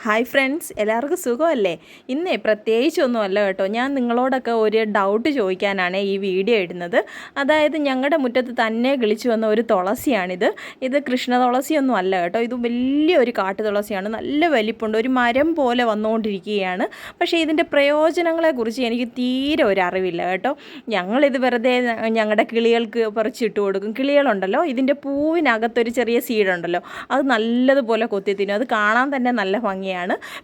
Hi friends, എല്ലാവർക്കും സുഖമല്ലേ? ഇന്നേ പ്രത്യേകിച്ചൊന്നുമല്ല കേട്ടോ, ഞാൻ നിങ്ങളോടൊക്കെ ഒരു ഡൗട്ട് ചോദിക്കാനാണ് ഈ വീഡിയോ ഇടുന്നത്. അതായത് ഞങ്ങളുടെ മുറ്റത്ത് തന്നെ കിളിച്ചു വന്ന ഒരു തുളസിയാണിത്. ഇത് കൃഷ്ണ തുളസിയൊന്നും അല്ല കേട്ടോ, ഇത് വലിയൊരു കാട്ടു തുളസിയാണ്. നല്ല വലിപ്പമുണ്ട്, ഒരു മരം പോലെ വന്നുകൊണ്ടിരിക്കുകയാണ്. പക്ഷേ ഇതിൻ്റെ പ്രയോജനങ്ങളെക്കുറിച്ച് എനിക്ക് തീരെ ഒരു അറിവില്ല കേട്ടോ. ഞങ്ങളിത് വെറുതെ ഞങ്ങളുടെ കിളികൾക്ക് പറിച്ചിട്ട് കൊടുക്കും. കിളികളുണ്ടല്ലോ, ഇതിൻ്റെ പൂവിനകത്തൊരു ചെറിയ സീഡുണ്ടല്ലോ, അത് നല്ലതുപോലെ കൊത്തി തിന്നും. അത് കാണാൻ തന്നെ നല്ല ഭംഗിയാണ്.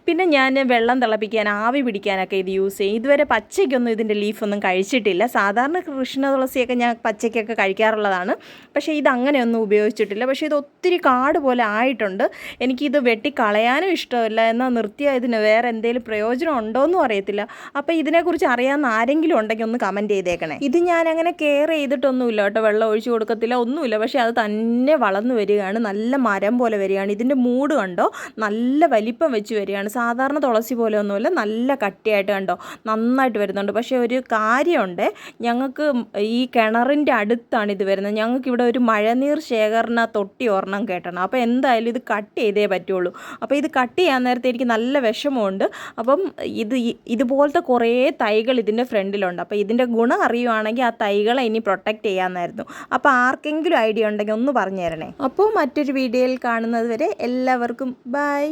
പിന്നെ ഞാൻ വെള്ളം തിളപ്പിക്കാൻ, ആവി പിടിക്കാനൊക്കെ ഇത് യൂസ് ചെയ്യും. ഇതുവരെ പച്ചയ്ക്കൊന്നും ഇതിൻ്റെ ലീഫൊന്നും കഴിച്ചിട്ടില്ല. സാധാരണ കൃഷ്ണ തുളസിയൊക്കെ ഞാൻ പച്ചയ്ക്കൊക്കെ കഴിക്കാറുള്ളതാണ്, പക്ഷേ ഇതങ്ങനെയൊന്നും ഉപയോഗിച്ചിട്ടില്ല. പക്ഷേ ഇത് ഒത്തിരി കാട് പോലെ ആയിട്ടുണ്ട്. എനിക്കിത് വെട്ടിക്കളയാനും ഇഷ്ടമല്ല, എന്നാൽ നിർത്തിയാൽ ഇതിന് വേറെ എന്തെങ്കിലും പ്രയോജനം ഉണ്ടോയെന്നും അറിയത്തില്ല. അപ്പോൾ ഇതിനെക്കുറിച്ച് അറിയാവുന്ന ആരെങ്കിലും ഉണ്ടെങ്കിൽ ഒന്ന് കമൻറ്റ് ചെയ്തേക്കണേ. ഇത് ഞാനങ്ങനെ കെയർ ചെയ്തിട്ടൊന്നുമില്ല കേട്ടോ, വെള്ളം ഒഴിച്ചു കൊടുക്കത്തില്ല, ഒന്നുമില്ല. പക്ഷേ അത് തന്നെ വളർന്നു വരികയാണ്, നല്ല മരം പോലെ വരികയാണ്. ഇതിൻ്റെ മൂട് കണ്ടോ, നല്ല വലിപ്പം വെച്ച് വരികയാണ്. സാധാരണ തുളസി പോലെ ഒന്നുമില്ല, നല്ല കട്ടിയായിട്ട് കണ്ടോ, നന്നായിട്ട് വരുന്നുണ്ട്. പക്ഷേ ഒരു കാര്യമുണ്ട്, ഞങ്ങൾക്ക് ഈ കിണറിൻ്റെ അടുത്താണ് ഇത് വരുന്നത്. ഞങ്ങൾക്കിവിടെ ഒരു മഴനീർ ശേഖരണ തൊട്ടി ഒരെണ്ണം കെട്ടണം. അപ്പോൾ എന്തായാലും ഇത് കട്ട് ചെയ്തേ പറ്റുള്ളൂ. അപ്പോൾ ഇത് കട്ട് ചെയ്യാൻ നേരത്തെ എനിക്ക് നല്ല വിഷമമുണ്ട്. അപ്പം ഇതുപോലത്തെ കുറേ തൈകൾ ഇതിൻ്റെ ഫ്രണ്ടിലുണ്ട്. അപ്പോൾ ഇതിൻ്റെ ഗുണം അറിയുവാണെങ്കിൽ ആ തൈകളെ ഇനി പ്രൊട്ടക്റ്റ് ചെയ്യാമെന്നായിരുന്നു. അപ്പോൾ ആർക്കെങ്കിലും ഐഡിയ ഉണ്ടെങ്കിൽ ഒന്ന് പറഞ്ഞു തരണേ. അപ്പോൾ മറ്റൊരു വീഡിയോയിൽ കാണുന്നത് വരെ എല്ലാവർക്കും ബൈ.